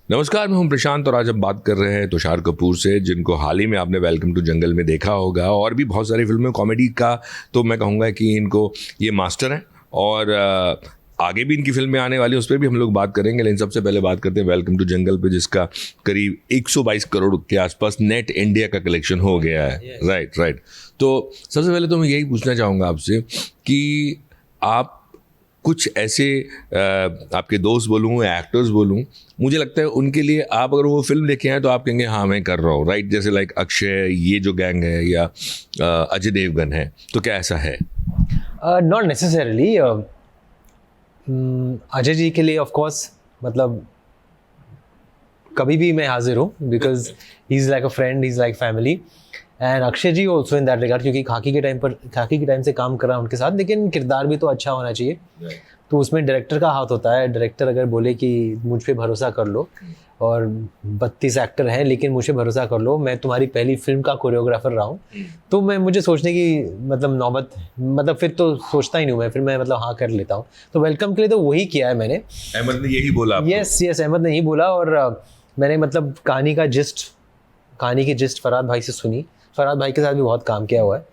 नमस्कार, मैं हूं प्रशांत और आज हम बात कर रहे हैं तुषार कपूर से, जिनको हाल ही में आपने वेलकम टू जंगल में देखा होगा और भी बहुत सारी फिल्में कॉमेडी का। तो मैं कहूँगा कि इनको ये मास्टर हैं और आगे भी इनकी फिल्में आने वाली, उस पर भी हम लोग बात करेंगे। लेकिन सबसे पहले बात करते हैं वेलकम टू जंगल पे, जिसका करीब 122 करोड़ के आसपास नेट इंडिया का कलेक्शन हो गया है। राइट। तो सबसे पहले तो मैं यही पूछना चाहूँगा आपसे कि आप कुछ ऐसे आपके दोस्त बोलूँ या एक्टर्स बोलूँ, मुझे लगता है उनके लिए आप अगर वो फिल्म देखे हैं तो आप कहेंगे हाँ मैं कर रहा हूँ, राइट। जैसे लाइक अक्षय, ये जो गैंग है, या अजय देवगन है, तो क्या ऐसा है? Not necessarily. अजय जी के लिए ऑफ कोर्स मतलब कभी भी मैं हाजिर हूँ, because he is like a friend, he is like family. And Akshay ji also in that regard, क्योंकि खाकी के टाइम से काम कर रहा हूँ उनके साथ, लेकिन किरदार भी तो अच्छा होना चाहिए। तो उसमें डायरेक्टर का हाथ होता है। डायरेक्टर अगर बोले कि मुझ पे भरोसा कर लो, और 32 एक्टर हैं लेकिन मुझे भरोसा कर लो, मैं तुम्हारी पहली फिल्म का कोरियोग्राफर रहा हूँ, तो मैं मुझे सोचने की मतलब नौबत, मतलब फिर तो सोचता ही नहीं हूँ मैं, फिर मैं मतलब हाँ कर लेता हूँ। तो वेलकम के लिए तो वही किया है मैंने। अहमद ने यही बोला? यस, अहमद ने यही बोला। और मैंने मतलब कहानी की जिस्ट फरहाद भाई से सुनी। फरहाद भाई के साथ भी बहुत काम किया हुआ है,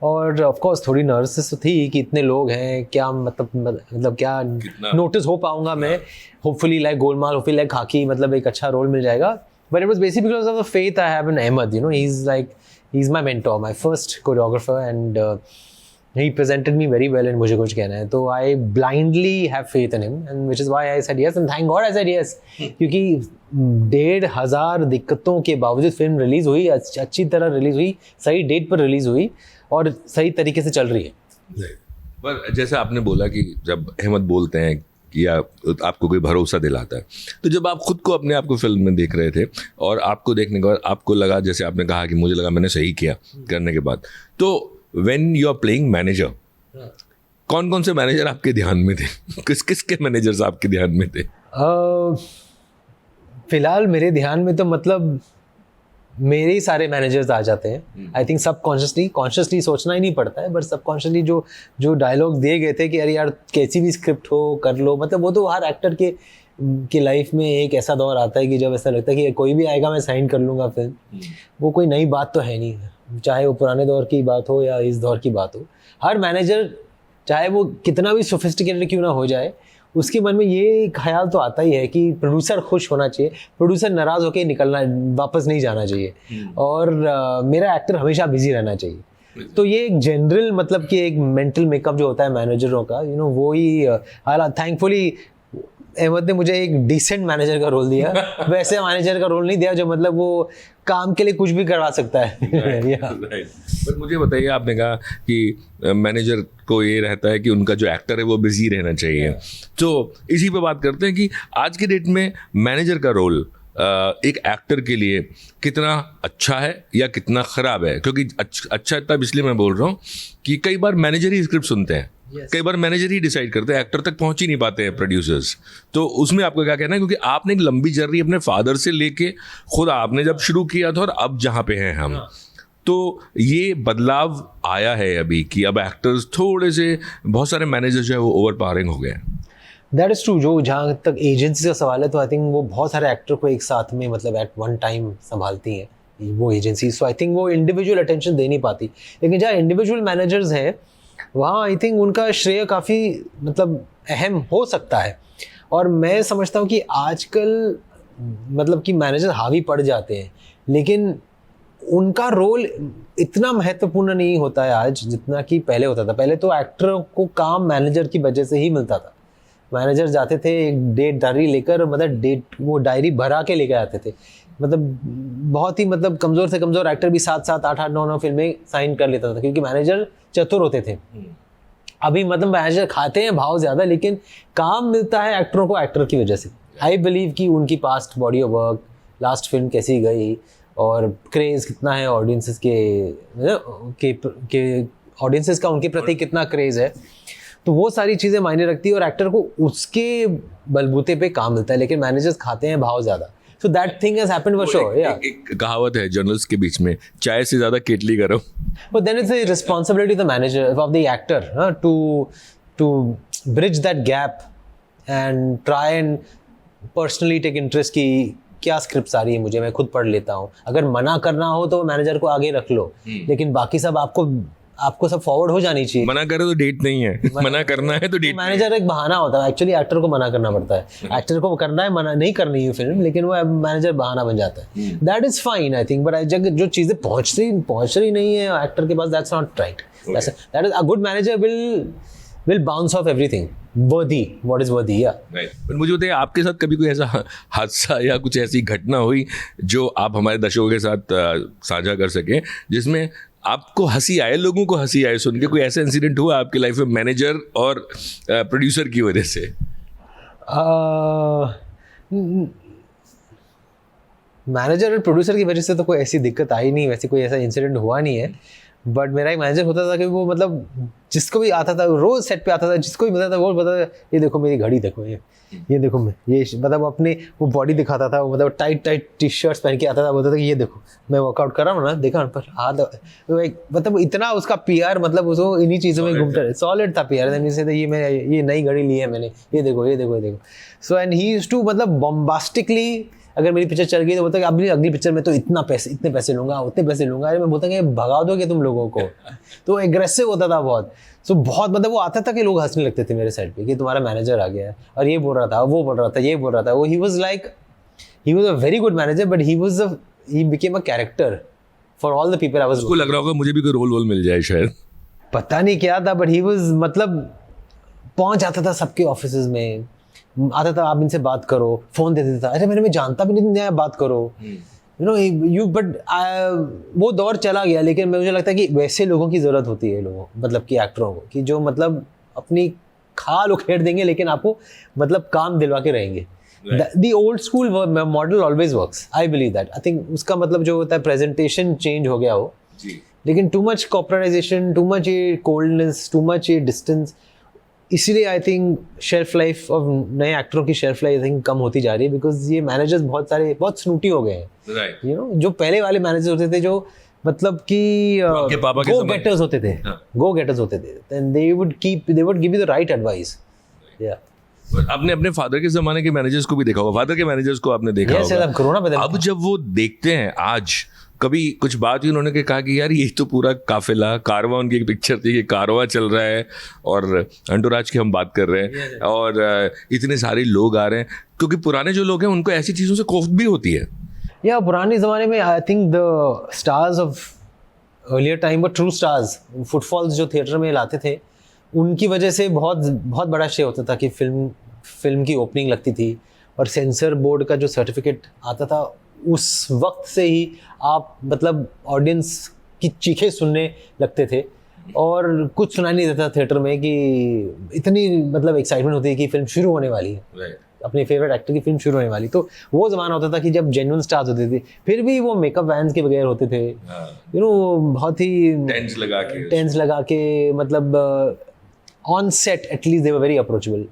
और ऑफ कोर्स थोड़ी नर्वसनेस तो थी कि इतने लोग हैं, क्या मतलब क्या नोटिस हो पाऊंगा मैं। Hopefully like Golmaal, hopefully like Khakee, मतलब एक अच्छा रोल मिल जाएगा। But it was basically because of the faith I have in Ahmed. He is my mentor, my first choreographer, and he presented me very well, and मुझे कुछ कहना है तो I blindly have faith in him, and which is why I said yes, and thank God I said yes। क्योंकि 1,500 दिक्कतों के बावजूद film release हुई, अच्छी तरह रिलीज हुई, सही डेट पर रिलीज हुई और सही तरीके से चल रही है। पर जैसे आपने बोला कि जब अहमद बोलते हैं कि आपको कोई भरोसा दिलाता है, तो जब आप खुद को अपने आप को फिल्म में देख रहे थे और आपको देखने के बाद आपको लगा, जैसे आपने कहा कि मुझे लगा मैंने सही किया करने के बाद, तो when you are playing manager, कौन कौन से मैनेजर आपके ध्यान में थे? किसके मैनेजर्स आपके ध्यान में थे? फिलहाल मेरे ध्यान में तो मतलब मेरे ही सारे मैनेजर्स आ जाते हैं। आई थिंक कॉन्शियसली सोचना ही नहीं पड़ता है, बट सबकॉन्शियसली जो डायलॉग दिए गए थे कि अरे यार कैसी भी स्क्रिप्ट हो कर लो, मतलब वो तो हर एक्टर के लाइफ में एक ऐसा दौर आता है कि जब ऐसा लगता है कि कोई भी आएगा मैं साइन कर लूँगा फिल्म। वो कोई नई बात तो है नहीं, चाहे वो पुराने दौर की बात हो या इस दौर की बात हो। हर मैनेजर चाहे वो कितना भी सोफिस्टिकेटेड क्यों ना हो जाए, उसके मन में ये ख्याल तो आता ही है कि प्रोड्यूसर खुश होना चाहिए, प्रोड्यूसर नाराज़ होकर निकलना, वापस नहीं जाना चाहिए, और मेरा एक्टर हमेशा बिजी रहना चाहिए। तो ये एक जनरल मतलब कि एक मेंटल मेकअप जो होता है मैनेजरों का, वो ही थैंकफुली अहमद ने मुझे एक डिसेंट मैनेजर का रोल दिया। वैसे मैनेजर का रोल नहीं दिया जो मतलब वो काम के लिए कुछ भी करवा सकता है। बट मुझे बताइए, आपने कहा कि मैनेजर को ये रहता है कि उनका जो एक्टर है वो बिजी रहना चाहिए, तो इसी पे बात करते हैं कि आज की डेट में मैनेजर का रोल एक एक्टर के लिए कितना अच्छा है या कितना ख़राब है? क्योंकि अच्छा तब इसलिए मैं बोल रहा हूँ कि कई बार मैनेजर ही स्क्रिप्ट सुनते हैं, कई बार मैनेजर ही डिसाइड करते हैं, एक्टर तक पहुंच ही नहीं पाते हैं प्रोड्यूसर्स। तो उसमें आपका क्या कहना है? क्योंकि आपने एक लंबी जर्नी अपने फादर से लेके खुद आपने जब शुरू किया था और अब जहाँ पे हैं हम, तो ये बदलाव आया है अभी कि अब एक्टर्स थोड़े से, बहुत सारे मैनेजर जो है वो ओवर पावरिंग हो गए हैं। That is true. जो जहाँ तक एजेंसी का सवाल है, तो आई थिंक वो बहुत सारे एक्टर को एक साथ में मतलब एट वन टाइम संभालती हैं वो एजेंसी। सो आई थिंक वो इंडिविजुअल अटेंशन दे नहीं पाती, लेकिन जहाँ इंडिविजुअल मैनेजर्स हैं वहाँ आई थिंक उनका श्रेय काफ़ी मतलब अहम हो सकता है। और मैं समझता हूँ कि आजकल मतलब कि मैनेजर हावी पड़ जाते हैं, लेकिन उनका रोल इतना महत्वपूर्ण नहीं होता है आज जितना कि पहले होता था। पहले तो एक्टरों को काम मैनेजर की वजह से ही मिलता था। मैनेजर जाते थे एक डेट डायरी लेकर, मतलब वो डायरी भरा के लेकर आते थे। मतलब बहुत ही मतलब कमज़ोर से कमज़ोर एक्टर भी 7-7, 8-8, 9-9 फिल्में साइन कर लेता था, क्योंकि मैनेजर चतुर होते थे। अभी मतलब मैनेजर खाते हैं भाव ज़्यादा, लेकिन काम मिलता है एक्टरों को एक्टर की वजह से। आई बिलीव कि उनकी past body of work, last film कैसी गई, और क्रेज़ कितना है ऑडियंसेस के ऑडियंसेस का उनके प्रति कितना क्रेज़ है, तो वो सारी चीज़ें मायने रखती है और एक्टर को उसके बलबूते पे काम मिलता है। लेकिन मैनेजर्स खाते हैं भाव ज़्यादा। So that thing has happened for sure. Yeah. एक कहावत है जर्नलिस्ट के बीच में, चाय से ज़्यादा केटली करो। But then it's the responsibility of the manager, of the actor, to bridge that gap and try and personally take interest की क्या स्क्रिप्ट आ रही है मुझे, मैं खुद पढ़ लेता हूँ। अगर मना करना हो तो मैनेजर को आगे रख लो, लेकिन बाकी सब आपको सब फॉरवर्ड हो जानी चाहिए। मना करे तो डेट नहीं है, मना करना है तो डेट। मैनेजर एक बहाना होता है, एक्चुअली एक्टर को मना करना पड़ता है। एक्टर को करना है, मना नहीं करनी है फिल्म, लेकिन वो मैनेजर बहाना बन जाता है। That is fine I think, but जो चीजें पहुंच रही नहीं है एक्टर के पास, that's not right. That is a good manager will bounce off everything worthy, what is worthy. Yeah right, पर मुझे बताइए आपके साथ कभी कोई ऐसा हादसा या कुछ ऐसी घटना हुई जो आप हमारे दर्शकों के साथ साझा कर सकें, जिसमें आपको हंसी आए, लोगों को हंसी आए सुन के? कोई ऐसा इंसिडेंट हुआ आपकी लाइफ में मैनेजर और प्रोड्यूसर की वजह से? मैनेजर और प्रोड्यूसर की वजह से तो कोई ऐसी दिक्कत आई नहीं, वैसे कोई ऐसा इंसिडेंट हुआ नहीं है। बट मेरा एक मैनेजर होता था कि वो मतलब जिसको भी आता था, रोज सेट पे आता था, जिसको भी मिलता था वो बताता था ये देखो मेरी घड़ी देखो, ये देखो मैं ये मतलब अपने वो बॉडी दिखाता था, वो मतलब टाइट टी शर्ट्स पहन के आता था, बोलता था कि ये देखो मैं वर्कआउट कर रहा हूँ ना, देखा पर हाथ मतलब इतना उसका पीआर, मतलब उसको इन्हीं चीज़ों में घूमता है, सॉलिड था पीआर। ये नई घड़ी ली है मैंने, ये देखो। So and he used to मतलब बॉम्बास्टिकली, अगर मेरी पिक्चर चल गई तो बोलता कि अगली पिक्चर में तो इतने पैसे लूंगा, उतने पैसे लूंगा। अरे मैं बोलता कि भगा दोगे तुम लोगों को। तो एग्रेसिव होता था बहुत। सो बहुत मतलब वो आता था कि लोग हंसने लगते थे मेरे साइड पे कि तुम्हारा मैनेजर आ गया है और ये बोल रहा था, वो बोल रहा था, ये बोल रहा था। वो he was a very good manager, but he became a character for all the people I was. उसको लग रहा होगा मुझे भी कोई रोल मिल जाए शायद, पता नहीं क्या था, बट ही वाज मतलब पहुंच जाता था सबके ऑफिसेज में, आता था आप इनसे बात करो, फोन दे देता था, अरे मैं जानता भी नहीं, बात करो, यू नो यू। बट वो दौर चला गया, लेकिन मुझे लगता है कि वैसे लोगों की जरूरत होती है, लोगों मतलब कि एक्टरों को, कि जो मतलब अपनी खाल उखेड़ देंगे लेकिन आपको मतलब काम दिलवा के रहेंगे। The old school model always works, I believe that. I think उसका मतलब जो होता है प्रेजेंटेशन चेंज हो गया हो, लेकिन too much corporatisation, too much ये कोल्डनेस, टू मच ये डिस्टेंस, इसीलिए I think shelf life of नए एक्टरों की शेल्फ लाइफ आई थिंक कम होती जा रही है, बिकॉज ये मैनेजर्स बहुत स्नूटी हो गए हैं। यू नो जो पहले वाले मैनेजर्स होते थे, जो मतलब कि गो गेटर्स होते थे, then they would give you the right advice. या आपने अपने फादर के जमाने के मैनेजर्स को भी देखा होगा, फादर के मैनेजर्स को आपने देखा होगा। अब जब वो देखते हैं आज, कभी कुछ बात हुई उन्होंने कहा कि यार ये तो पूरा काफिला कारवां, उनकी एक पिक्चर थी कि कारवां चल रहा है और अंटूराज की हम बात कर रहे हैं और इतने सारे लोग आ रहे हैं, क्योंकि पुराने जो लोग हैं उनको ऐसी चीज़ों से कोफ्त भी होती है। या पुराने ज़माने में I think the stars of earlier time were true stars. Footfalls जो थिएटर में लाते थे, उनकी वजह से बहुत बहुत बड़ा श्रेय होता था कि फिल्म की ओपनिंग लगती थी और सेंसर बोर्ड का जो सर्टिफिकेट आता था, उस वक्त से ही आप मतलब ऑडियंस की चीखें सुनने लगते थे और कुछ सुनाई नहीं देता थिएटर में, कि इतनी मतलब एक्साइटमेंट होती है कि फिल्म शुरू होने वाली है, अपने फेवरेट एक्टर की फिल्म शुरू होने वाली। तो वो ज़माना होता था कि जब जेन्युइन स्टार्स होते थे, फिर भी वो मेकअप वैन्स के बगैर होते थे, यू नो बहुत ही टेंस लगा के मतलब on set at least they were very approachable.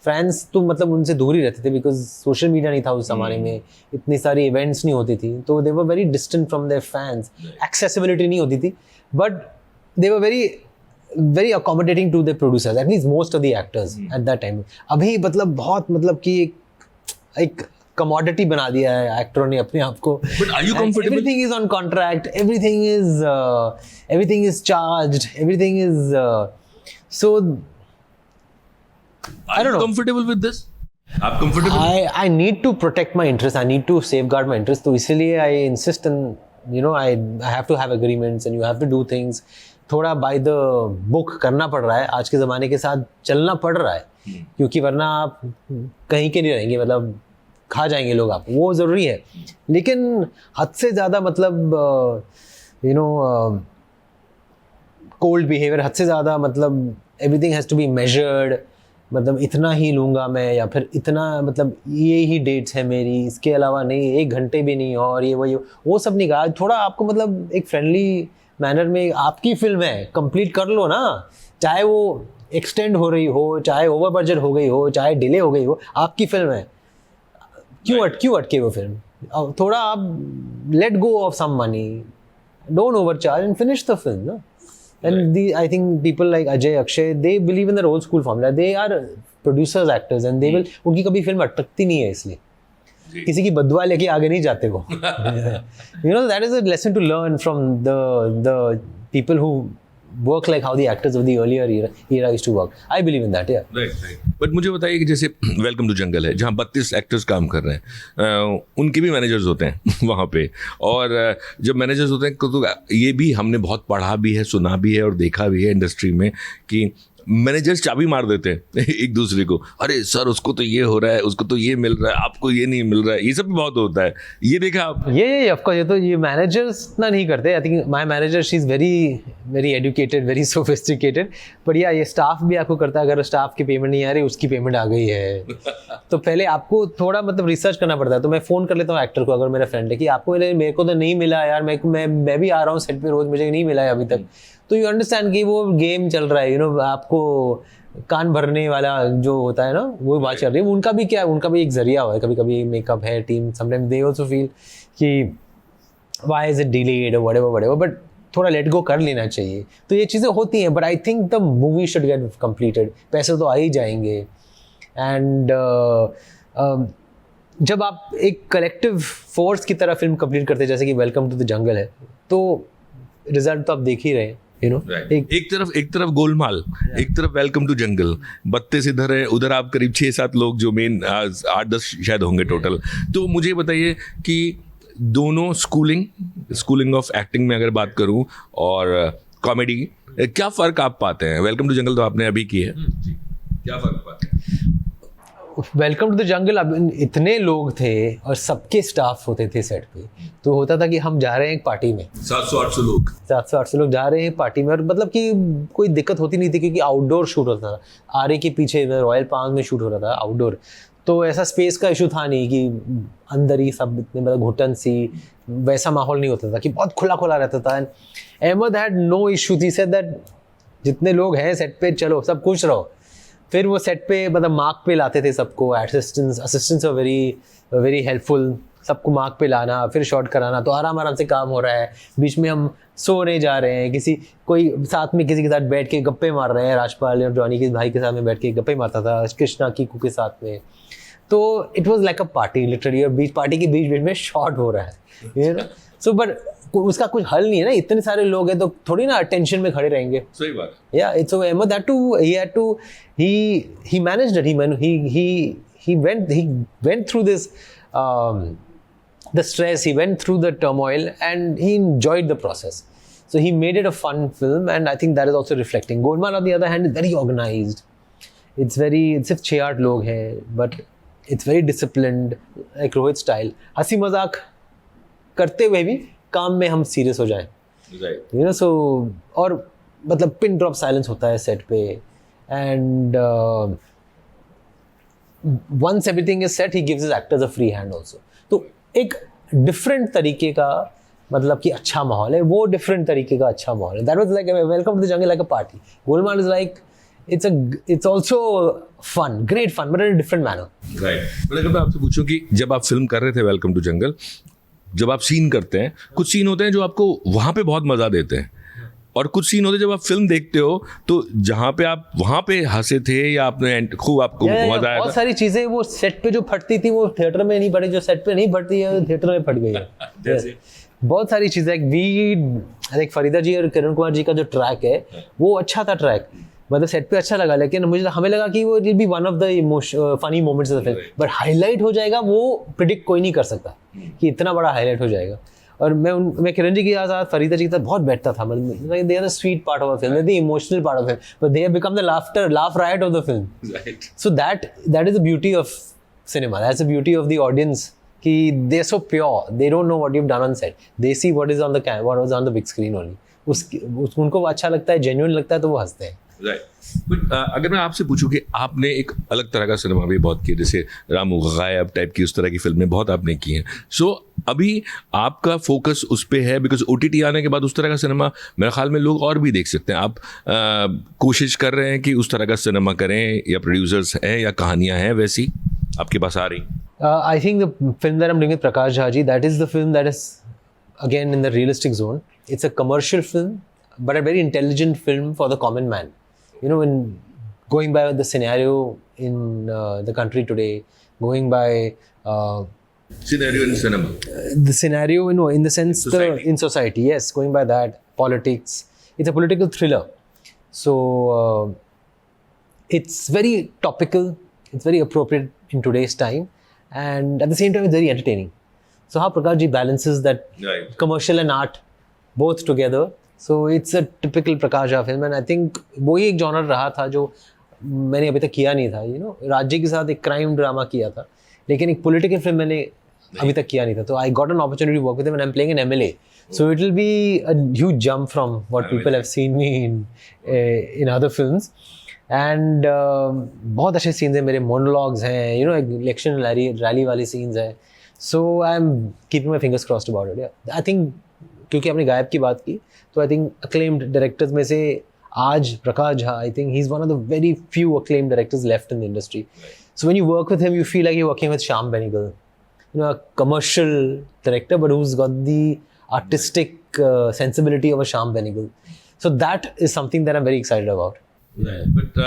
Fans तो मतलब उनसे दूर ही रहते थे, बिकॉज सोशल मीडिया नहीं था उस जमाने में, इतनी सारी इवेंट्स नहीं होती थी, तो they were very distant from their fans, accessibility नहीं होती थी, but they were very accommodating to the producers, at least most of the actors at that time. अभी मतलब बहुत मतलब कि एक कमोडिटी बना दिया है एक्टरों ने अपने आप को। Everything is on contract, everything is charged, everything is so I don't know, comfortable with this? आप comfortable? I need to protect my interest, I need to safeguard my interest, तो इसीलिए I insist and you know I have to have agreements and you have to do things थोड़ा by the book करना पड़ रहा है, आज के ज़माने के साथ चलना पड़ रहा है, क्योंकि वरना आप कहीं के नहीं रहेंगे, मतलब खा जाएंगे लोग आप, वो ज़रूरी है। लेकिन हद से ज़्यादा मतलब you know कोल्ड बिहेवियर, हद से ज़्यादा मतलब everything has to be measured, मतलब इतना ही लूँगा मैं, या फिर इतना मतलब ये ही डेट्स है मेरी, इसके अलावा नहीं, 1 घंटे भी नहीं, और ये वो सब नहीं कहा। थोड़ा आपको मतलब एक फ्रेंडली मैनर में, आपकी फिल्म है कंप्लीट कर लो ना, चाहे वो एक्सटेंड हो रही हो, चाहे ओवर बजट हो गई हो, चाहे डिले हो गई हो, आपकी फिल्म है, क्यों अटके वो फिल्म। थोड़ा आप let go of some money, don't overcharge and finish the film ना। And I think people like Ajay, Akshay, they believe in their old school formula. They are producers actors and they will, उनकी कभी film अटकती नहीं है, इसलिए किसी की बदुआ लेके आगे नहीं जाते वो. You know, that is a lesson to learn from the people who work like how the actors of the earlier era used to work. I believe in that, yeah. Right. But मुझे बताइए कि जैसे welcome to जंगल है, जहाँ 32 actors काम कर रहे हैं, उनके भी मैनेजर्स होते हैं वहाँ पे, और जब मैनेजर्स होते हैं तो ये भी हमने बहुत पढ़ा भी है, सुना भी है और देखा भी है इंडस्ट्री में कि मैनेजर्स चाबी मार देते हैं एक दूसरे को, अरे सर उसको तो ये हो रहा है, उसको तो ये मिल रहा है, आपको ये नहीं मिल रहा है, ये सब भी बहुत होता है, ये देखा आप? ये ऑफ कोर्स, ये तो ये मैनेजर्स इतना नहीं करते. I think my manager, she is very very educated, very sophisticated. But या ये स्टाफ भी आपको करता है, अगर स्टाफ की पेमेंट नहीं आ रही, उसकी पेमेंट आ गई है तो पहले आपको थोड़ा मतलब रिसर्च करना पड़ता है. तो मैं फ़ोन कर लेता हूँ एक्टर को, अगर मेरा फ्रेंड है, कि आपको मेरे को तो नहीं मिला यार, मैं भी आ रहा हूँ सेट पे रोज़, मुझे नहीं मिला है अभी तक. तो यू अंडरस्टैंड कि वो गेम चल रहा है, यू नो, आपको कान भरने वाला जो होता है ना, वो बात चल रही है. उनका भी क्या है, उनका भी एक जरिया हुआ है. कभी कभी मेकअप है team, sometimes they also feel कि व्हाई इज इट डिलेड और व्हाटएवर, बट थोड़ा लेट गो कर लेना चाहिए. तो ये चीज़ें होती हैं, but I think the movie should get completed. पैसे तो आ ही जाएंगे. एंड जब आप एक कलेक्टिव फोर्स की तरह फिल्म कंप्लीट करते हैं, जैसे कि वेलकम टू द जंगल है, तो रिजल्ट तो आप देख ही रहे हैं. You know, एक तरफ गोलमाल, एक तरफ वेलकम टू जंगल, 32 इधर है, उधर आप करीब 6-7 लोग जो मेन 8-10 शायद होंगे टोटल. तो मुझे बताइए कि दोनों स्कूलिंग ऑफ एक्टिंग में अगर बात करूं और कॉमेडी, क्या फ़र्क आप पाते हैं? वेलकम टू जंगल तो आपने अभी की है, क्या फ़र्क पाते हैं? वेलकम टू द जंगल, अब इतने लोग थे और सबके स्टाफ होते थे सेट पे, तो होता था कि हम जा रहे हैं एक पार्टी में, 700-800 लोग जा रहे हैं पार्टी में, और मतलब कि कोई दिक्कत होती नहीं थी, क्योंकि आउटडोर शूट होता था. आरे के पीछे रॉयल पाम में शूट हो रहा था आउटडोर, तो ऐसा स्पेस का इशू था नहीं कि अंदर ही सब इतने मतलब घुटन सी, वैसा माहौल नहीं होता था कि बहुत खुला खुला रहता था. And Ahmed had no issue, he said that जितने लोग हैं सेट पे, चलो सब खुश रहो. फिर वो सेट पे मतलब मार्क पे लाते थे सबको, असिस्टेंट्स वर वेरी हेल्पफुल, सबको मार्क पे लाना, फिर शॉट कराना, तो आराम से काम हो रहा है. बीच में हम सोने जा रहे हैं, कोई साथ में किसी के साथ बैठ के गप्पे मार रहे हैं. राजपाल और जॉनी के भाई के साथ में बैठ के गप्पे मारता था, कृष्णा कीकू के साथ में. तो it was like a party literally, और पार्टी के बीच में शॉट हो रहा है, यू नो. सो बट उसका कुछ हल नहीं है ना, इतने सारे लोग हैं तो थोड़ी ना अटेंशन में खड़े रहेंगे. सही बात. या it's Ahmed had to he managed it. He went through this the stress, he went through the turmoil, and he enjoyed the process. So he made it a fun film, and I think that is also reflecting. Golmaal on the other hand is very organized. It's सिर्फ 6-8 लोग हैं, but it's very disciplined, like Rohit style. हंसी मजाक करते हुए भी काम में हम सीरियस हो जाएं, यू नो. सो और मतलब पिन ड्रॉप साइलेंस होता है सेट पे, and once everything is set, he gives his actors a free hand also. तो एक डिफरेंट तरीके का मतलब कि अच्छा माहौल है, वो डिफरेंट तरीके का अच्छा माहौल है. That was like welcome to the jungle like a party. Golmaal is like it's also fun, great fun, but in a different manner. Right. but अगर मैं आपसे पूछूं कि जब आप फिल्म कर रहे थे वेलकम टू जंगल, जब आप सीन करते हैं, कुछ सीन होते हैं जो आपको वहाँ पे बहुत मज़ा देते हैं, और कुछ सीन होते हैं जब आप फिल्म देखते हो तो जहाँ पे आप वहाँ पे हंसे थे या आपने खूब आपको मजा आया. बहुत सारी चीज़ें वो सेट पे जो फटती थी वो थिएटर में नहीं फटी, जो सेट पे नहीं फटती है थिएटर में फट गई है. बहुत सारी चीज़ें. लाइक फरीदा जी और किरण कुमार जी का जो ट्रैक है वो अच्छा था ट्रैक, मतलब सेट पे अच्छा लगा, लेकिन हमें लगा कि वो will be one of the funny moments of the film, but highlight हो जाएगा वो प्रिडिक्ट कोई नहीं कर सकता कि इतना बड़ा हाईलाइट हो जाएगा. और मैं किरण जी के साथ फरीदा जी के साथ बहुत बैठता था, मतलब they are the sweet part of the film, the emotional part of the film, but they have become the laugh riot of the film. So that is the beauty of cinema, that's the beauty of the audience, कि they are so pure, they don't know what you have done on set, they see what is on the what was on the big screen only. उनको अच्छा लगता है, genuine लगता है, तो वो हंसते हैं. बट अगर मैं आपसे पूछूं कि आपने एक अलग तरह का सिनेमा भी बहुत किया, जैसे रामू गायब टाइप की उस तरह की फिल्में बहुत आपने की हैं, सो अभी आपका फोकस उस पे है, बिकॉज OTT आने के बाद उस तरह का सिनेमा मेरे ख्याल में लोग और भी देख सकते हैं. आप कोशिश कर रहे हैं कि उस तरह का सिनेमा करें, या प्रोड्यूसर्स हैं या कहानियाँ हैं वैसी आपके पास आ रही? I think the film that I'm doing with Prakash Jha ji, that is the film that is again in the realistic zone. It's a commercial film, but a very intelligent film for the common man. You know, when going by the scenario in the country today, going by Scenario in cinema. the scenario, in the sense Society. in society, yes, going by that, politics. It's a political thriller, so it's very topical, it's very appropriate in today's time, and at the same time it's very entertaining. So how Prakash ji balances that Right. commercial and art both together, so it's a typical Prakash Jha film, and I think वो ही एक genre रहा था जो मैंने अभी तक किया नहीं था. राज्य के साथ एक क्राइम ड्रामा किया था, लेकिन एक पॉलिटिकल फिल्म मैंने अभी तक किया नहीं था. तो I got an opportunity to work with him and I am playing an MLA, so it will be a huge jump from what people have seen me in other films. And बहुत अच्छे scenes हैं, मेरे monologues हैं, election rally वाली scenes हैं. So I am keeping my fingers crossed about it. I think क्योंकि आपने गायब की बात की, तो आई थिंक अक्लेम्ड डायरेक्टर्स में से आज Prakash Jha, I think he is one of the very few acclaimed directors left in the industry. So when you work with him, you feel like you're working with Shyam Benegal, a commercial director, but who's got the artistic sensibility of a Shyam Benegal. So that is something that I'm very excited about. But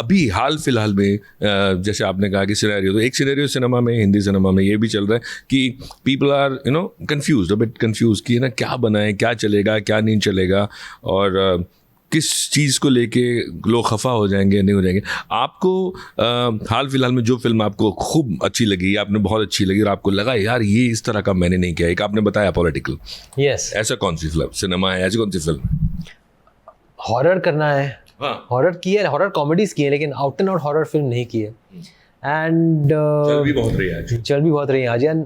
अभी हाल फिलहाल में जैसे आपने कहा कि scenario, तो एक scenario cinema में, हिंदी सिनेमा में ये भी चल रहा है कि people are confused, a bit confused कि क्या बनाए, क्या चलेगा, क्या नहीं चलेगा, और किस चीज़ को लेके लोग खफा हो जाएंगे, नहीं हो जाएंगे. आपको हाल फिलहाल में जो फिल्म आपको खूब अच्छी लगी, आपने बहुत अच्छी लगी और आपको लगा यार ये इस तरह का मैंने नहीं किया, एक आपने बताया पॉलिटिकल, Yes. ऐसा कौन सी फिल्म सिनेमा है, ऐसी कौन सी फिल्म? हॉरर करना है, हाँ, हॉरर की है, हॉरर कॉमेडीज की है, लेकिन out and out horror film नहीं की है. एंड चल भी बहुत रही है आज. चल भी बहुत रही है आज. एंड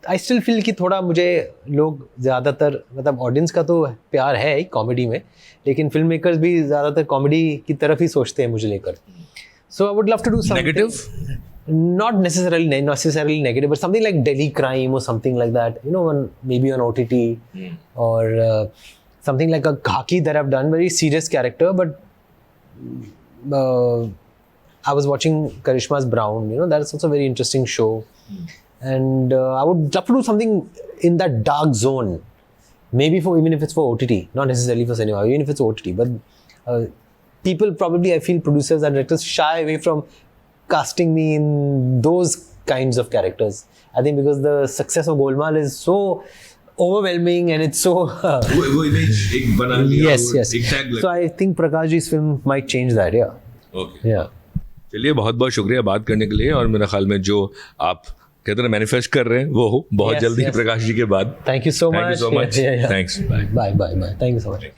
आई स्टिल फील कि थोड़ा मुझे लोग ज़्यादातर, मतलब ऑडियंस का तो प्यार है ही कॉमेडी में, लेकिन फिल्म मेकर्स भी ज़्यादातर कॉमेडी की तरफ ही सोचते हैं मुझे लेकर. So I would love to do something Negative? not necessarily negative, but something like Delhi Crime or something like that, maybe on OTT, or something like a Khaki that I've done, very serious character, but I was watching Karishma's Brown, that's also a very interesting show. And I would love to do something in that dark zone, maybe even if it's for OTT, not necessarily for cinema, even if it's OTT. But people probably, I feel producers and directors shy away from casting me in those kinds of characters. I think because the success of Golmaal is so overwhelming and it's so वो image एक बना लिया, yes. एक tag So I think Prakash ji's film might change that. Yeah. Okay. Yeah. चलिए, बहुत बहुत शुक्रिया बात करने के लिए, और मेरा ख्याल में जो आप कहते हैं मैनिफेस्ट कर रहे हैं वो हो बहुत Yes, जल्दी yes. प्रकाश जी के बाद. Thank you so much. Thank you so much. Yeah. Thanks. Bye. Bye. Thank you so much.